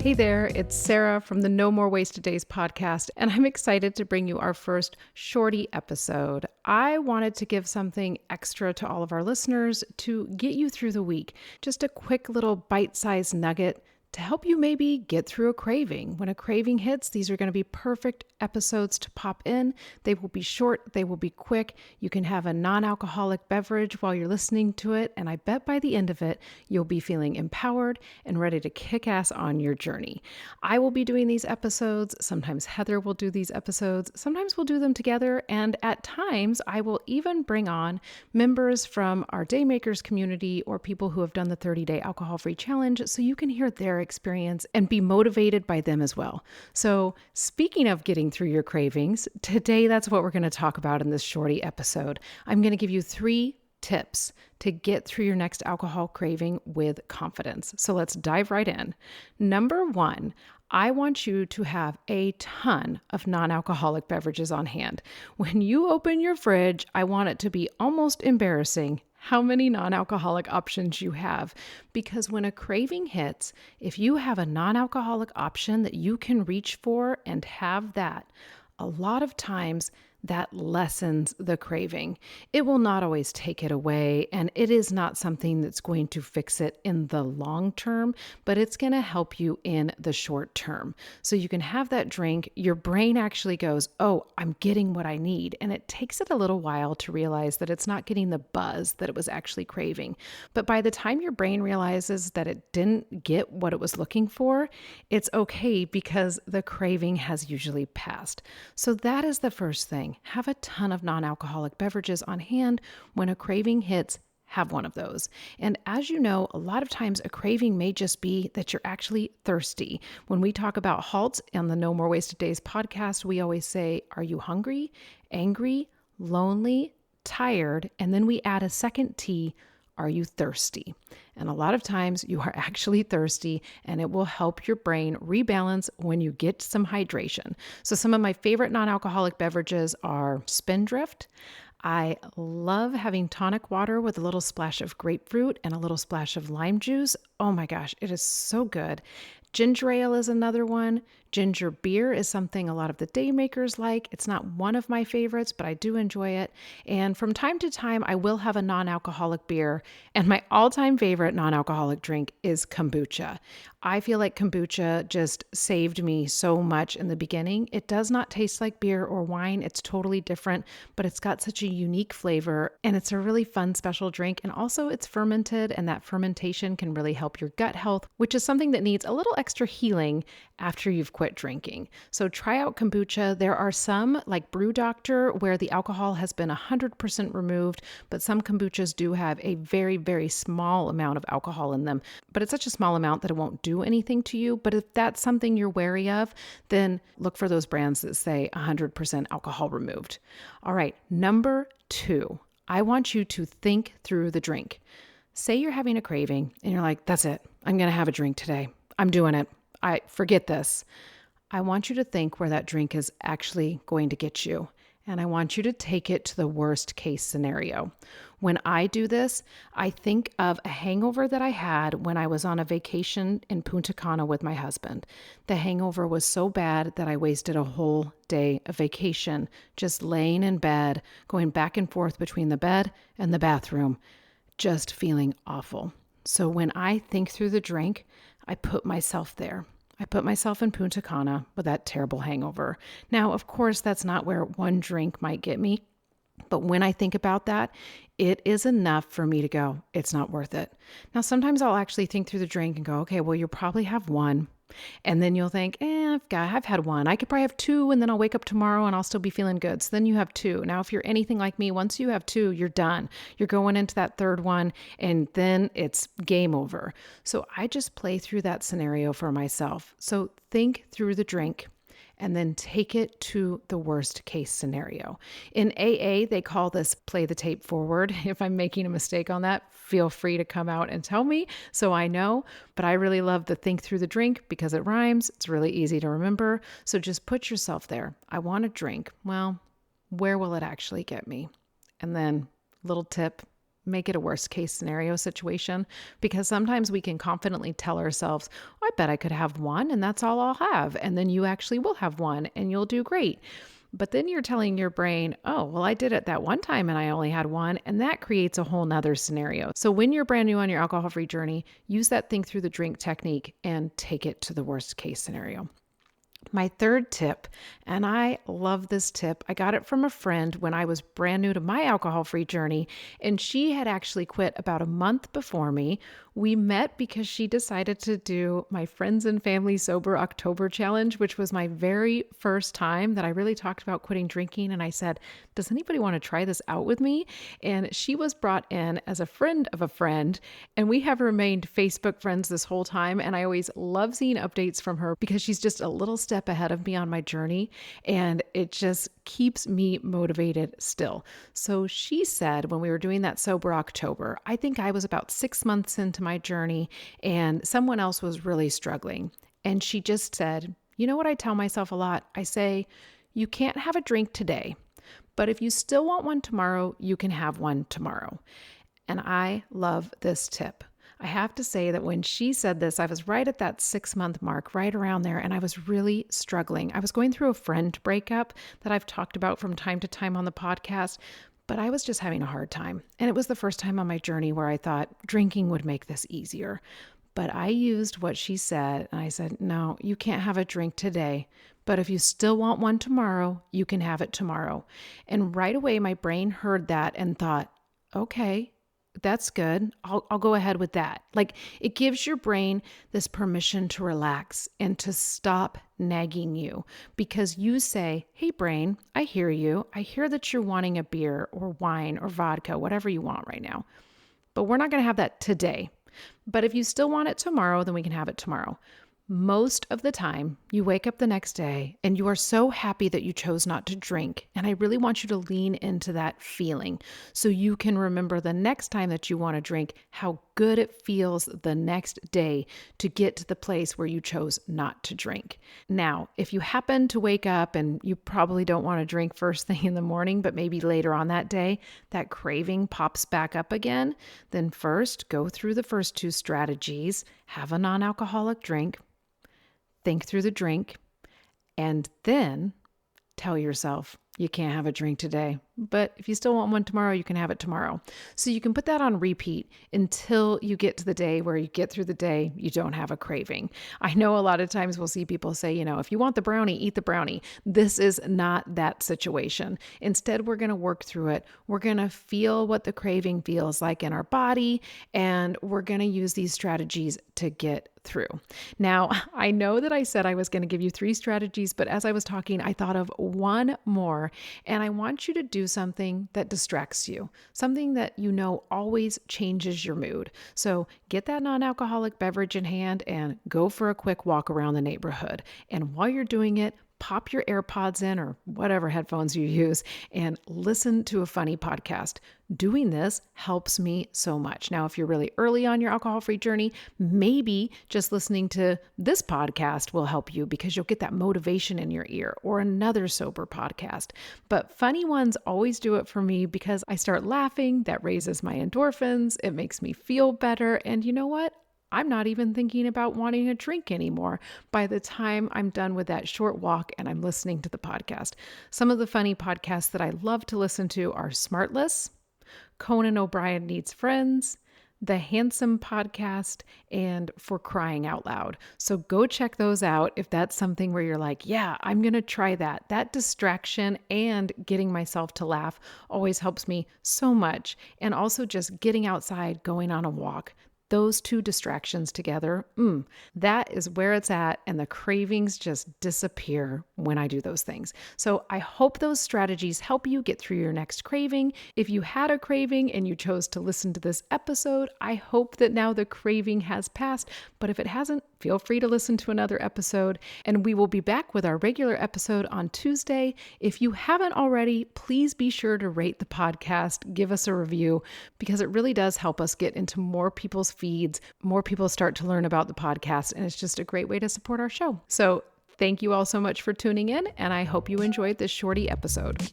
Hey there, it's Sara from the No More Wasted Days podcast, and I'm excited to bring you our first Shorty episode. I wanted to give something extra to all of our listeners to get you through the week. Just a quick little bite-sized nugget to help you maybe get through a craving. When a craving hits, these are going to be perfect episodes to pop in. They will be short, they will be quick. You can have a non-alcoholic beverage while you're listening to it, and I bet by the end of it, you'll be feeling empowered and ready to kick ass on your journey. I will be doing these episodes. Sometimes Heather will do these episodes. Sometimes we'll do them together, and at times I will even bring on members from our Daymakers community or people who have done the 30-day alcohol-free challenge so you can hear their experience and be motivated by them as well. So speaking of getting through your cravings, today that's what we're going to talk about in this Shorty episode. I'm going to give you 3 tips to get through your next alcohol craving with confidence. So let's dive right in. Number 1, I want you to have a ton of non-alcoholic beverages on hand. When you open your fridge, I want it to be almost embarrassing how many non-alcoholic options you have. Because when a craving hits, if you have a non-alcoholic option that you can reach for and have that, a lot of times that lessens the craving. It will not always take it away, and it is not something that's going to fix it in the long term, but it's going to help you in the short term. So you can have that drink, your brain actually goes, oh, I'm getting what I need, and it takes it a little while to realize that it's not getting the buzz that it was actually craving. But by the time your brain realizes that it didn't get what it was looking for, it's okay because the craving has usually passed. So that is the first thing. Have a ton of non-alcoholic beverages on hand. When a craving hits, have one of those. And as you know, a lot of times a craving may just be that you're actually thirsty. When we talk about HALT on the No More Wasted Days podcast, we always say, are you hungry, angry, lonely, tired? And then we add a second T, are you thirsty? And a lot of times you are actually thirsty, and it will help your brain rebalance when you get some hydration. So some of my favorite non-alcoholic beverages are Spindrift. I love having tonic water with a little splash of grapefruit and a little splash of lime juice. Oh my gosh, it is so good. Ginger ale is another one. Ginger beer is something a lot of the Daymakers like. It's not one of my favorites, but I do enjoy it. And from time to time, I will have a non-alcoholic beer. And my all-time favorite non-alcoholic drink is kombucha. I feel like kombucha just saved me so much in the beginning. It does not taste like beer or wine. It's totally different, but it's got such a unique flavor, and it's a really fun special drink. And also it's fermented, and that fermentation can really help your gut health, which is something that needs a little extra healing after you've quit drinking. So try out kombucha. There are some like Brew Doctor where the alcohol has been 100% removed, but some kombuchas do have a very, very small amount of alcohol in them, but it's such a small amount that it won't do anything to you. But if that's something you're wary of, then look for those brands that say 100% alcohol removed. All right, number 2, I want you to think through the drink. Say you're having a craving and you're like, that's it. I'm going to have a drink today. I'm doing it. I forget this. I want you to think where that drink is actually going to get you. And I want you to take it to the worst case scenario. When I do this, I think of a hangover that I had when I was on a vacation in Punta Cana with my husband. The hangover was so bad that I wasted a whole day of vacation just laying in bed, going back and forth between the bed and the bathroom, just feeling awful. So when I think through the drink, I put myself there. I put myself in Punta Cana with that terrible hangover. Now, of course, that's not where one drink might get me. But when I think about that, it is enough for me to go, it's not worth it. Now, sometimes I'll actually think through the drink and go, okay, well, you'll probably have one. And then you'll think, I've had one. I could probably have 2, and then I'll wake up tomorrow and I'll still be feeling good. So then you have 2. Now, if you're anything like me, once you have 2, you're done. You're going into that third one, and then it's game over. So I just play through that scenario for myself. So think through the drink and then take it to the worst case scenario. In AA, they call this play the tape forward. If I'm making a mistake on that, feel free to come out and tell me so I know. But I really love the think through the drink because it rhymes. It's really easy to remember. So just put yourself there. I want a drink. Well, where will it actually get me? And then little tip, make it a worst case scenario situation, because sometimes we can confidently tell ourselves, oh, I bet I could have one and that's all I'll have. And then you actually will have one and you'll do great. But then you're telling your brain, oh, well, I did it that one time and I only had one. And that creates a whole nother scenario. So when you're brand new on your alcohol-free journey, use that think through the drink technique and take it to the worst case scenario. My third tip, and I love this tip. I got it from a friend when I was brand new to my alcohol-free journey, and she had actually quit about a month before me. We met because she decided to do my Friends and Family Sober October Challenge, which was my very first time that I really talked about quitting drinking. And I said, does anybody want to try this out with me? And she was brought in as a friend of a friend, and we have remained Facebook friends this whole time. And I always love seeing updates from her because she's just a little step ahead of me on my journey, and it just keeps me motivated still. So she said when we were doing that Sober October, I think I was about 6 months into my journey and someone else was really struggling. And she just said, you know what I tell myself a lot? I say, you can't have a drink today, but if you still want one tomorrow, you can have one tomorrow. And I love this tip. I have to say that when she said this, I was right at that 6-month mark, right around there, and I was really struggling. I was going through a friend breakup that I've talked about from time to time on the podcast, but I was just having a hard time. And it was the first time on my journey where I thought drinking would make this easier. But I used what she said, and I said, no, you can't have a drink today. But if you still want one tomorrow, you can have it tomorrow. And right away, my brain heard that and thought, okay, that's good. I'll go ahead with that. Like, it gives your brain this permission to relax and to stop nagging you, because you say, hey brain, I hear you. I hear that you're wanting a beer or wine or vodka, whatever you want right now, but we're not going to have that today. But if you still want it tomorrow, then we can have it tomorrow. Most of the time, you wake up the next day and you are so happy that you chose not to drink. And I really want you to lean into that feeling so you can remember the next time that you want to drink, how good it feels the next day to get to the place where you chose not to drink. Now, if you happen to wake up and you probably don't want to drink first thing in the morning, but maybe later on that day, that craving pops back up again, then first go through the first two strategies, have a non-alcoholic drink, think through the drink, and then tell yourself you can't have a drink today, but if you still want one tomorrow, you can have it tomorrow. So you can put that on repeat until you get to the day where you get through the day, you don't have a craving. I know a lot of times we'll see people say, if you want the brownie, eat the brownie. This is not that situation. Instead, we're going to work through it. We're going to feel what the craving feels like in our body, and we're going to use these strategies to get through. Now, I know that I said I was going to give you 3 strategies, but as I was talking, I thought of one more, and I want you to do something that distracts you, something that always changes your mood. So get that non-alcoholic beverage in hand and go for a quick walk around the neighborhood. And while you're doing it, pop your AirPods in or whatever headphones you use and listen to a funny podcast. Doing this helps me so much. Now, if you're really early on your alcohol-free journey, maybe just listening to this podcast will help you because you'll get that motivation in your ear, or another sober podcast. But funny ones always do it for me because I start laughing. That raises my endorphins. It makes me feel better. And you know what? I'm not even thinking about wanting a drink anymore by the time I'm done with that short walk and I'm listening to the podcast. Some of the funny podcasts that I love to listen to are Smartless, Conan O'Brien Needs Friends, the Handsome Podcast, and For Crying Out Loud. So go check those out if that's something where you're like, yeah, I'm going to try that. That distraction and getting myself to laugh always helps me so much. And also just getting outside, going on a walk. Those 2 distractions together, that is where it's at, and the cravings just disappear when I do those things. So I hope those strategies help you get through your next craving. If you had a craving and you chose to listen to this episode, I hope that now the craving has passed. But if it hasn't, feel free to listen to another episode, and we will be back with our regular episode on Tuesday. If you haven't already, please be sure to rate the podcast, give us a review, because it really does help us get into more people's feeds. More people start to learn about the podcast, and it's just a great way to support our show. So thank you all so much for tuning in, and I hope you enjoyed this Shorty episode.